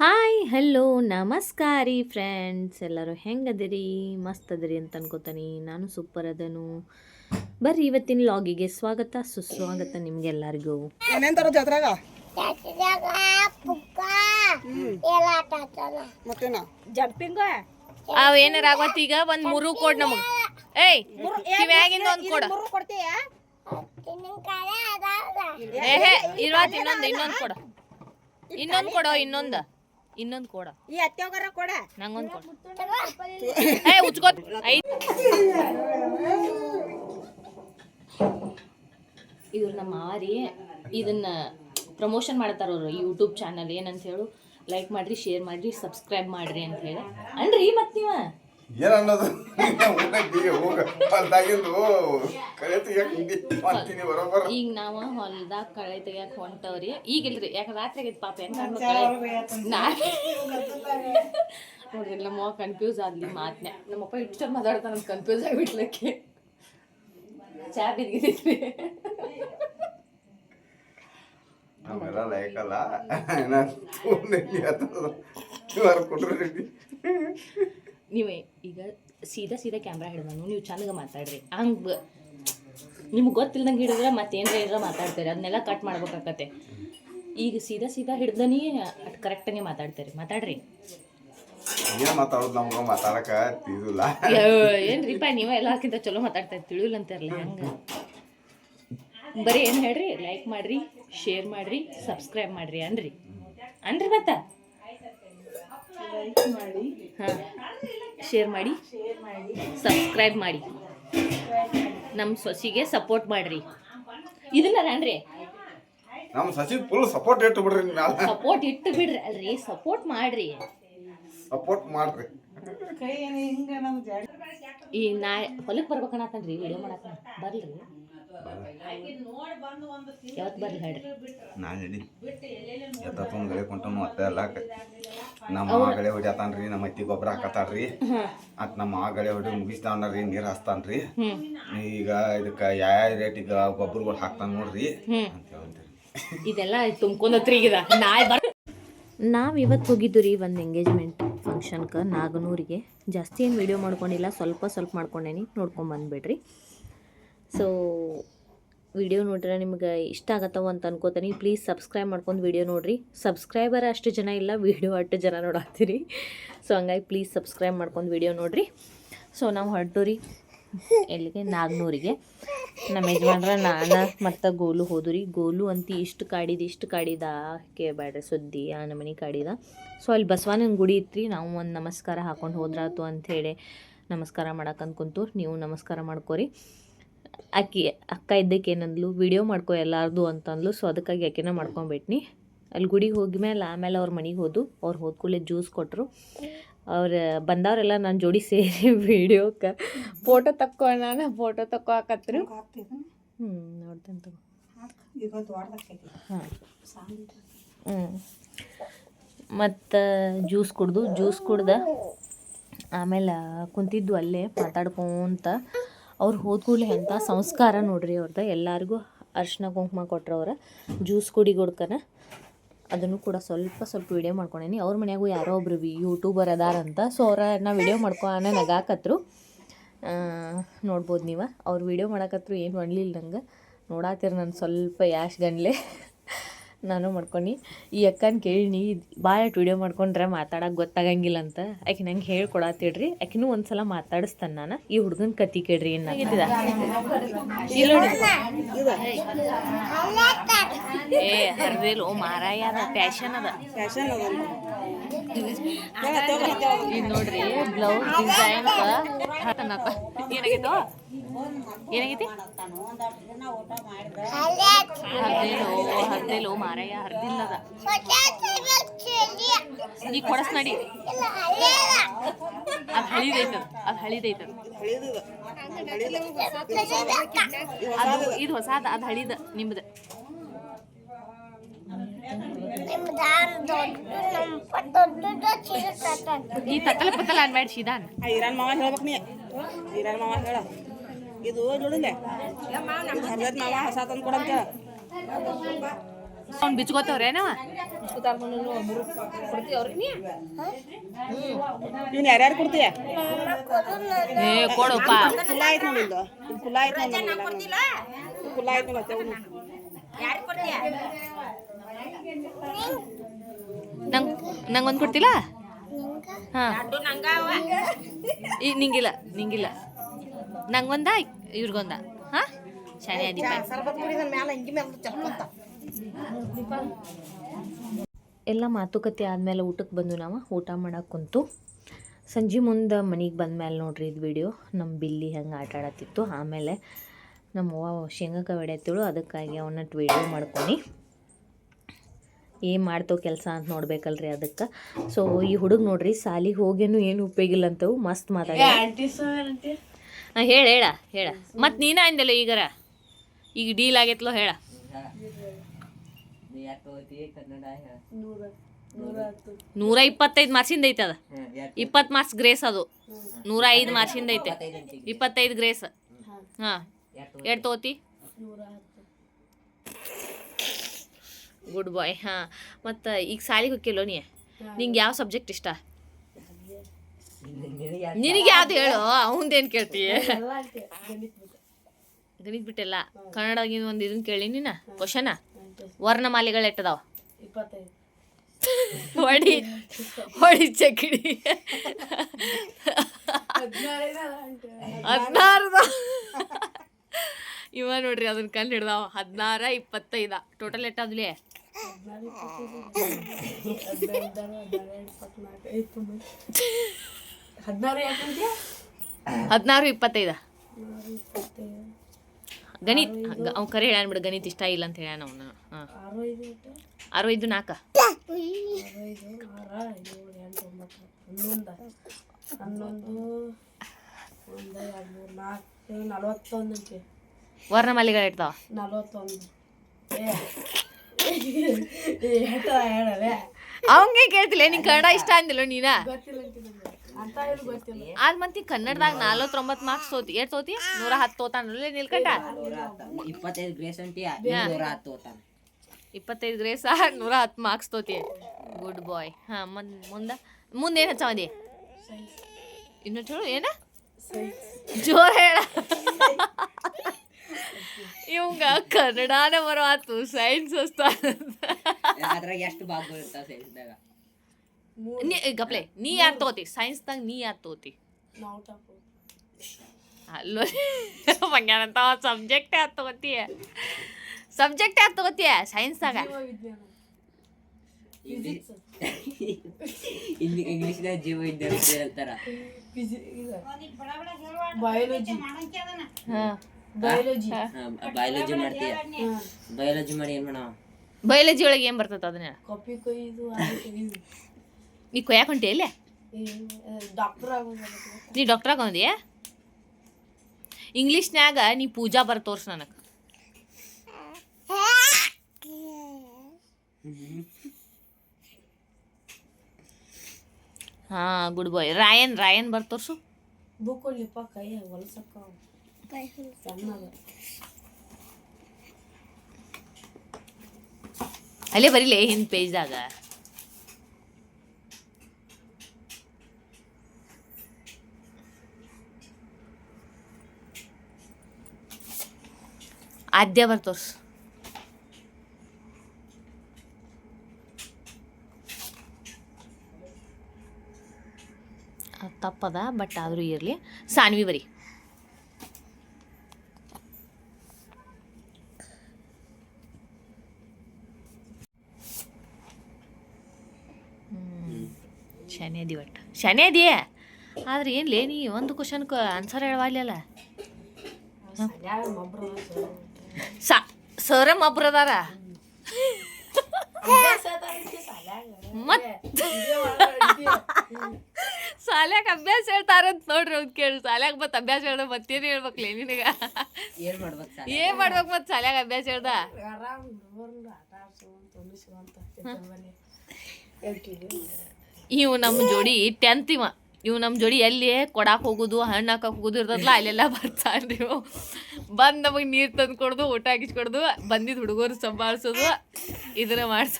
Hi hello ನಮಸ್ಕಾರಿ friends, ಎಲ್ಲರೂ ಹೆಂಗದಿರಿ? ಮಸ್ತ್ ಅದರಿ ಅಂತ ಅನ್ಕೋತಾನೆ. ನಾನು ಸೂಪರ್ ಅದನು. ಬರ್ರಿ ಇವತ್ತಿನ ಲಾಗಿಗೆ ಸ್ವಾಗತ ಸುಸ್ವಾಗತ ನಿಮ್ಗೆಲ್ಲರಿಗೂ. ಅವ್ ಏನಾರ ಆಗವತ್ ಈಗ ಒಂದ್ ಮುರು ಕೊಡ್ ನಮಗ್. ಏಯ್ ಕಿವ್ಯಾಗಿಂದ ಒಂದ್ ಕೊಡ. ಏಹೇ ಇರ್ವಾತ್ ಇನ್ನೊಂದ್ ಕೊಡ. ಇನ್ನೊಂದ್ ಕೊಡ ಈ ಅತ್ತೆಗರ ಕೊಡ ನಂಗೊಂದ್ ಕೊಡ. ಏ ಉಚ್ಕೋ ಇವ್ರು ನಮ್ಮ ಮಾರಿ ಇದನ್ನ ಪ್ರಮೋಷನ್ ಮಾಡ್ತಾರ ಅವ್ರು ಯೂಟ್ಯೂಬ್ ಚಾನಲ್. ಏನಂತ ಹೇಳು, ಲೈಕ್ ಮಾಡ್ರಿ, ಶೇರ್ ಮಾಡ್ರಿ, ಸಬ್ಸ್ಕ್ರೈಬ್ ಮಾಡ್ರಿ ಅಂತ ಹೇಳಿ ಅನ್ರಿ. ಮತ್ ನೀವ ಏನನ್ನೋದು ಈಗ ನಾವ ಹೊಲ್ದಾಗ ಕಳೆ ತೆಗಿಯಕ್ ಹೊಂಟವ್ರಿ. ಈಗಿಲ್ರಿ, ಯಾಕೆ ರಾತ್ರಿ ಆಗೈತಿ ಪಾಪ. ಹೆಂಗ್ ನೋಡ್ರಿ ನಮ್ಮ ಕನ್ಫ್ಯೂಸ್ ಆಗ್ಲಿ ಮಾತ್ನೆ. ನಮ್ಮಪ್ಪ ಇಷ್ಟ ಮಾತಾಡ್ತಾನ, ಕನ್ಫ್ಯೂಸ್ ಆಗಿಬಿಡ್ಲಿಕ್ಕೆ. ಚಾ ಬಿದ್ದಿದ್ರಿ ನಮ್ಮೆಲ್ಲ ಲೈಕಲ್ಲ ನೀವೇ ಈಗ ಸೀದಾ ಕ್ಯಾಮ್ರಾ ಹಿಡ್ದಾನು ನೀವು ಚಂದಗ ಮಾತಾಡ್ರಿ. ಹಂಗೆ ನಿಮ್ಗೆ ಗೊತ್ತಿಲ್ದಂಗೆ ಹಿಡಿದ್ರೆ ಮತ್ತೇನ್ರ ಏನಾರ ಮಾತಾಡ್ತೀರಿ, ಅದನ್ನೆಲ್ಲ ಕಟ್ ಮಾಡ್ಬೇಕಾಗತ್ತೆ. ಈಗ ಸೀದಾ ಹಿಡ್ದನಿ ಅಟ್ ಕರೆಕ್ಟಾಗಿ ಮಾತಾಡ್ರಿ. ಏನು ಮಾತಾಡೋದು ನಮ್ಗೆ ಮಾತಾಡಕ ತಿಳಿದಿಲ್ಲ. ಏನ್ರಿಪ್ಪ ನೀವೇ ಎಲ್ಲಕ್ಕಿಂತ ಚಲೋ ಮಾತಾಡ್ತಾ ತಿಳಿಲ್ಲ ಅಂತಾರಲ್ಲ. ಹೆಂಗೆ ಬರೀ ಏನು ಹೇಳ್ರಿ, ಲೈಕ್ ಮಾಡ್ರಿ, ಶೇರ್ ಮಾಡ್ರಿ, ಸಬ್ಸ್ಕ್ರೈಬ್ ಮಾಡ್ರಿ ಅನ್ರಿ ಮತ್ತ. ಹಾಂ, ಶೇರ್ ಮಾಡಿ, ಸಬ್ಸ್ಕ್ರೈಬ್ ಮಾಡಿ, ನಮ್ಮ ಸೊಸಿಗೆ ಸಪೋರ್ಟ್ ಮಾಡ್ರಿ. ಇದನ್ನ ಅನ್ರಿ ನಮ್ಮ ಸಸಿ ಫುಲ್ ಸಪೋರ್ಟ್ ಇಟ್ಟು ಬಿಡ್ರಿ. ಸಪೋರ್ಟ್ ಇಟ್ಟು ಬಿಡ್ರಿ ಅಲ್ರಿ, ಸಪೋರ್ಟ್ ಮಾಡ್ರಿ. ಈ ನಾ ಹೊಲಕ್ಕೆ ಬರ್ಬೇಕನ್ನತ್ತನ್ರಿ, ವಿಡಿಯೋ ಮಾಡಕ್ಕ ಬರ್ಲ್ರಿ. ಯಾವತ್ತು ಬರ್ಲಿ ಹೇಳ್ರಿ. ನಾನು ಹೇಳಿ ಎತ್ತೊಂದು ಗಳೆ ಕೊಂಟನು ಅತ್ತೆ ಎಲ್ಲ ನಮ್ಮ ಗಳೆ ಹೊಡಿಯತಾನ್ರಿ, ನಮ್ಮ ಅತ್ತಿ ಗೊಬ್ಬರ ಹಾಕತಾಳ್ರಿ. ಅತ್ ನಮ್ಮ ಗಳೆ ಹೊಡಿ ಮುಗಿಸ್ತಾನ್ರಿ, ನೀರು ಹಚ್ತಾನ್ರಿ. ಈಗ ಇದಕ್ಕೆ ಯಾವ ರೇಟಿಗೆ ಗೊಬ್ಬರಗಳು ಹಾಕ್ತಾನ ನೋಡ್ರಿ ಅಂತ ಹೇಳ್ತೀರಿ. ಇದೆಲ್ಲ ತುಂಬ್ಕೊಂಡತ್ರಿ. ಈಗ ನಾವು ಇವತ್ತು ಹೋಗಿದ್ದು ರೀ ಒಂದು ಎಂಗೇಜ್ಮೆಂಟ್ ಫಂಕ್ಷನ್ಗೆ ನಾಗನೂರಿಗೆ. ಜಾಸ್ತಿ ಏನು ವೀಡಿಯೋ ಮಾಡ್ಕೊಂಡಿಲ್ಲ, ಸ್ವಲ್ಪ ಮಾಡ್ಕೊಂಡೇನಿ, ನೋಡ್ಕೊಂಬಂದ್ಬಿಡ್ರಿ. ಸೊ ವಿಡಿಯೋ ನೋಡ್ರೆ ನಿಮ್ಗೆ ಇಷ್ಟ ಆಗತ್ತವ ಅಂತ ಅನ್ಕೋತೀನಿ. ಪ್ಲೀಸ್ ಸಬ್ಸ್ಕ್ರೈಬ್ ಮಾಡ್ಕೊಂಡು ವಿಡಿಯೋ ನೋಡಿರಿ. ಸಬ್ಸ್ಕ್ರೈಬರ್ ಅಷ್ಟು ಜನ ಇಲ್ಲ, ವಿಡಿಯೋ ಅಷ್ಟು ಜನ ನೋಡಾತ್ತೀರಿ. ಸೊ ಹಂಗಾಗಿ ಪ್ಲೀಸ್ ಸಬ್ಸ್ಕ್ರೈಬ್ ಮಾಡ್ಕೊಂಡು ವಿಡಿಯೋ ನೋಡಿರಿ. ಸೊ ನಾವು ಹೊರಟು ಎಲ್ಲಿಗೆ, ನಾಗನೂರಿಗೆ. ನಮ್ಮ ಯಜಮಾನ್ರ ನಾನು ಮತ್ತು ಗೋಲು ಹೋದ್ರಿ. ಗೋಲು ಅಂತ ಇಷ್ಟು ಕಾಡಿದ ಕೇಳಬೇಡ್ರಿ, ಸುದ್ದಿ ಆ ನಮನಿ ಕಾಡಿದ. ಸೊ ಅಲ್ಲಿ ಬಸವಣ್ಣನ ಗುಡಿ ಇತ್ತು. ನಾವು ಒಂದು ನಮಸ್ಕಾರ ಹಾಕೊಂಡು ಹೋದ್ರಾತು ಅಂಥೇಳಿ ನಮಸ್ಕಾರ ಮಾಡಕ್ಕೆ ಕುಂತು. ನೀವು ನಮಸ್ಕಾರ ಮಾಡ್ಕೋರಿ. ಅಕ್ಕ ಇದ್ದಕ್ಕೆ ಏನಂದ್ಲು, ವಿಡಿಯೋ ಮಾಡ್ಕೊ ಎಲ್ಲಾರ್ದು ಅಂತಂದ್ಲು. ಸೊ ಅದಕ್ಕಾಗಿ ಆಕೆನ ಮಾಡ್ಕೊಂಬಿಟ್ನಿ. ಅಲ್ಲಿ ಗುಡಿಗೆ ಹೋಗಿದ್ಮೇಲೆ ಆಮೇಲೆ ಅವ್ರ ಮನೆಗೆ ಅವ್ರು ಹೋದ ಕೂಡಲೇ ಜ್ಯೂಸ್ ಕೊಟ್ಟರು. ಅವ್ರು ಬಂದವರೆಲ್ಲ ನನ್ನ ಜೋಡಿ ಸೇರಿ ವಿಡಿಯೋಕ್ಕೆ ಫೋಟೋ ತಕ್ಕೋ ಹಾಕತ್ರು. ನೋಡ್ತೇನೆ ತಗೋ. ಹಾಂ, ಮತ್ತು ಜ್ಯೂಸ್ ಕುಡ್ದು ಆಮೇಲೆ ಕುಂತಿದ್ದು ಅಲ್ಲೇ ಮಾತಾಡ್ಕೊಂತ. ಅವ್ರು ಹೋದ ಕೂಡಲೇ ಎಂಥ ಸಂಸ್ಕಾರ ನೋಡ್ರಿ ಅವ್ರದ್ದು. ಎಲ್ಲರಿಗೂ ಅರ್ಶಿನ ಕುಂಕುಮ ಕೊಟ್ಟರು. ಅವ್ರ ಜ್ಯೂಸ್ ಕುಡಿಗೊಡ್ಕನ ಅದನ್ನು ಕೂಡ ಸ್ವಲ್ಪ ವೀಡಿಯೋ ಮಾಡ್ಕೊಂಡೇನಿ. ಅವ್ರ ಮನ್ಯಾಗೂ ಯಾರೋ ಒಬ್ರು ಯೂಟ್ಯೂಬರ್ ಅದಾರಂತ. ಸೊ ಅವ್ರನ್ನ ವೀಡಿಯೋ ಮಾಡ್ಕೊಳನ ನಗಾಕತ್ರು. ನೋಡ್ಬೋದು ನೀವು. ಅವ್ರು ವೀಡಿಯೋ ಮಾಡಕತ್ರು, ಏನು ಮಾಡಲಿಲ್ಲ ನಂಗೆ. ನೋಡಾತಿರ ನಾನು ಸ್ವಲ್ಪ ಯಾಶ್ ಗಂಡ್ಲೆ ನಾನು ಮಾಡ್ಕೊಂಡು. ಈ ಅಕ್ಕನ ಕೇಳಿನಿ, ಭಾಳ ವೀಡಿಯೋ ಮಾಡ್ಕೊಂಡ್ರೆ ಮಾತಾಡೋಕೆ ಗೊತ್ತಾಗಂಗಿಲ್ಲ ಅಂತ. ಆಕೆ ನಂಗೆ ಹೇಳ್ಕೊಡತ್ತಿಡ್ರಿ. ಆಕಿನೂ ಒಂದು ಸಲ ಮಾತಾಡಿಸ್ತಾನೆ ನಾನು. ಈ ಹುಡುಗನ ಕತಿ ಕೇಳ್ರಿ ಏನಾಗಿದ್ದ. ಏ ಹರಿದಿಲ್ಲ ಮಾರಾಯ, ಅದ ಫ್ಯಾಷನ್ ಅದ. ಇದು ನೋಡ್ರಿ, ಬ್ಲೌಸ್ ಡಿಸೈನ್ ಏನಾಗೈತಿ ಹರ್ದಿಲ್ಲೋ ಮಾರಾಯ, ಹರ್ದಿಲ್ಲದ. ಈಗ ಕೊಡಸ್ ನಡಿ. ಅದು ಹಳಿದೈತದ. ಅದು ಇದು ಹೊಸಾದ, ಅದು ಹಳಿದ ನಿಮ್ದು. ಈ ತತ್ತಲ ಅನ್ಬೇಡ ಸೀದಾನ್. ಇರಾನ್ ಮಾವ ಹೇಳ್ಬೇಕು ನೀ. ಇರಾನ್ ಮಾವ ಹೇಳ. ಇದು ನೋಡಿಲ್ಲ ಹರ್ದತ್ ಮಾವ ಹೊಸ ತಂದು ಕೊಡಂತ. ಅವ್ನು ಬಿಚ್ಕೋತವ್ರೇನವ ನೀನು ಯಾರ್ಯಾರು ಕೊಡ್ತೀಯ ಏ ಕೊಡಪ್ಪ ಕುಲ್ಲ ಆಯ್ತು ನೋಡಿದ್ದು ಕುಲ್ಲ ಆಯ್ತು ಕುಲ್ಲ ಆಯ್ತು ಮತ್ತೆ ನಂಗೊಂದು ಕೊಡ್ತಿಲ್ಲ ಹಾಂ ಈಗ ನಿಂಗಿಲ್ಲ ನಂಗೊಂದ ಇವ್ರಿಗೊಂದ ಹಾಂ ಶಾನೆ ದೀಪ ಎಲ್ಲ ಮಾತುಕತೆ ಆದಮೇಲೆ ಊಟಕ್ಕೆ ಬಂದು ನಾವು ಊಟ ಮಾಡಕ್ಕೆ ಕುಂತು ಸಂಜೆ ಮುಂದೆ ಮನೆಗೆ ಬಂದಮೇಲೆ ನೋಡ್ರಿ ಇದು ವಿಡಿಯೋ ನಮ್ಮ ಬಿಲ್ಲಿ ಹೆಂಗೆ ಆಟ ಆಡತ್ತಿತ್ತು. ಆಮೇಲೆ ನಮ್ಮ ಅವ್ವ ಶೇಂಗಾಕಾಯಿ ಹೊಡ್ಯತ್ತಿಳು, ಅದಕ್ಕಾಗಿ ಅವನ್ನ ವಿಡಿಯೋ ಮಾಡ್ಕೊಂಡು ಏನು ಮಾಡ್ತೇವೆ ಕೆಲಸ ಅಂತ ನೋಡ್ಬೇಕಲ್ರಿ ಅದಕ್ಕೆ. ಸೊ ಈ ಹುಡುಗ ನೋಡ್ರಿ ಸಾಲಿಗೆ ಹೋಗೇನು ಏನು ಉಪಯೋಗಿಲ್ಲ ಅಂತವು ಮಸ್ತ್ ಮಾತಾಡಿ ಹೇಳ ಮತ್ತು ನೀನ ಅಂದಲ್ಲ ಈಗಾರ ಈಗ ಡೀಲ್ ಆಗೈತ್ಲೋ ಹೇಳ 125 ಮಾರ್ಕ್ಸಿಂದ ಐತೆ ಅದು 20 ಮಾರ್ಕ್ಸ್ ಗ್ರೇಸ್ ಅದು 105 ಮಾರ್ಕ್ಸಿಂದ ಐತೆ 25 ಗ್ರೇಸ್ ಹಾಂ ಎಷ್ಟು ತಗೋತಿ ಗುಡ್ ಬಾಯ್ ಹಾಂ ಮತ್ತು ಈಗ ಸಾಲಿಗೆ ಹೋಗಿಲ್ಲೋ ನಿಂಗೆ ಯಾವ ಸಬ್ಜೆಕ್ಟ್ ಇಷ್ಟ ನಿನಗೆ ಯಾವ್ದು ಹೇಳು ಅವಂದೇನು ಕೇಳ್ತೀಯ ಗಣಿತ ಬಿಟ್ಟೆಲ್ಲ ಕನ್ನಡಗಿನ ಒಂದು ಇದನ್ನ ಕೇಳಿ ನೀನು ಕ್ವಶನ ವರ್ಣಮಾಲೆಗಳು ಎಟ್ಟದಾವ ಹೊಡಿ ಚಕಿಡಿ 16 ಇವ ನೋಡ್ರಿ ಅದನ್ನ ಕಂಡು ಹಿಡ್ದಾವ 16 25 ಟೋಟಲ್ ಎಟ್ಟಾದ್ಲಿ 16 25 ಗಣಿತ ಅವ್ನು ಕರೆ ಹೇಳ್ಬಿಡು ಗಣಿತ ಇಷ್ಟ ಇಲ್ಲ ಅಂತ ಹೇಳ್ಯಾನ ಅವನು. ಹಾಂ 65 4 ವರ್ಣಮಾಲೆಗಳು ಇಡ್ತಾವ 41 ಅವಂಗೆ ಕೇಳ್ತಿಲ್ಲ ನಿಂಗೆ ಕನ್ನಡ ಇಷ್ಟ ಅಂದಿಲ್ಲ ನೀನ ಆದ್ ಮತ್ತೆ ಕನ್ನಡದಾಗ 49 ಮಾರ್ಕ್ಸ್ ತೋತಿ ಎಷ್ಟು ತೋತಿ 110 ತೋತಾನಲ್ಲ ನಿಲ್ಕಂಡ 25 ಗ್ರೇಸ್ ಅಂತೀಯ 110 ತೋತಾನ 25 ಗ್ರೇಸ್ 110 ಮಾರ್ಕ್ಸ್ ತೋತಿ ಗುಡ್ ಬಾಯ್. ಹಾಂ ಮುಂದೇನು ಹಚ್ಚವದಿ ಇನ್ನು ಚಲೋ ಏನ ಜೋರ್ ಹೇಳ ಇವಂಗ ಕನ್ನಡನೇ ಬರೋತು ಸೈನ್ಸ್ ಅದ್ರಾಗ ಎಷ್ಟು ಭಾಗಗಳು ಇರ್ತಾವ ಸೈನ್ಸ್ದಾಗ ಗಪ್ಲೆ ನೀ ಯಾರು ತಗೋತಿ ಸೈನ್ಸ್ದಾಗ ನೀ ಯಾರು ತಗೋತಿ ಅಲ್ಲೋ ಮಂಗ್ಯಾನಂತ ಸಬ್ಜೆಕ್ಟ್ ಯಾರು ತಗೋತೀಯ ಸೈನ್ಸ್ದಾಗ ಇಂಗ್ಲಿಷ್ದಾಗ ಜೀವ ವಿಜ್ಞಾನ ಹೇಳ್ತಾರ ಬಯಾಲಜಿ ಮಾಡ್ತೀಯ ಬಯಾಲಜಿ ಮಾಡಿ ಏನ್ ಮಾಡವ ಬಯಾಲಜಿ ಒಳಗೆ ಏನು ಬರ್ತದ ಅದನ್ನ ನೀ ಕೊಯ್ಯಾಕ ಹೊಂಟಿ ಅಲ್ಲೇ ನೀ ಡಾಕ್ಟರ್ ಆಗೋದಿಯ ಇಂಗ್ಲೀಷ್ನ್ಯಾಗ ನೀ ಪೂಜಾ ಬರ ತೋರ್ಸು ನನಗೆ ಹಾಂ ಗುಡ್ ಬಾಯ್. ರಾಯನ್ ಬರ್ ತೋರ್ಸು ಅಲ್ಲೇ ಬರೀಲೇ ಹಿಂದ್ ಪೇಜ್ದಾಗ ಆದ್ಯ ಬರ್ ತೋರ್ಸು ತಪ್ಪದ ಬಟ್ ಆದರೂ ಇರಲಿ. ಸಾನ್ವಿ ಬರಿ ಶಾನೆ ಅದಿಯೇ ಆದ್ರೆ ಏನ್ಲೇ ನೀ ಒಂದು ಕ್ವಶನ್ಗೆ ಆನ್ಸರ್ ಹೇಳವಾಗ್ಲಲ್ಲ ಸರಂ ಒಬ್ರು ಅದಾರ ಸಾಲ್ಯಾಗ ಅಭ್ಯಾಸ ಹೇಳ್ತಾರಂತ ನೋಡ್ರಿ ಅವ್ನು ಕೇಳಿ ಸಾಲ್ಯಾಗ ಮತ್ತೆ ಅಭ್ಯಾಸ ಹೇಳ್ದ ಮತ್ತೇನು ಹೇಳ್ಬೇಕ್ಲೇ ನಿನಗ ಏನ್ ಮಾಡ್ಬೇಕು ಮತ್ತೆ ಸಾಲ್ಯಾಗ ಅಭ್ಯಾಸ ಹೇಳ್ದ ಇವು ನಮ್ಮ ಜೋಡಿ 10th ಇವ ಇವು ನಮ್ಮ ಜೋಡಿ ಎಲ್ಲಿ ಕೊಡಾಕ್ ಹೋಗೋದು ಹಣ್ಣು ಹಾಕಕ್ಕೆ ಹೋಗೋದು ಇರ್ತದಲ್ಲ ಅಲ್ಲೆಲ್ಲ ಬರ್ತಾನ್ರಿ ಇವು ಬಂದು ನಮಗೆ ನೀರು ತಂದು ಕೊಡೋದು ಊಟ ಹಾಕಿಸ್ಕೊಡೋದು ಬಂದಿದ್ದು ಹುಡುಗರು ಸಂಭಾಳಿಸೋದು ಇದನ್ನ ಮಾಡ್ಸ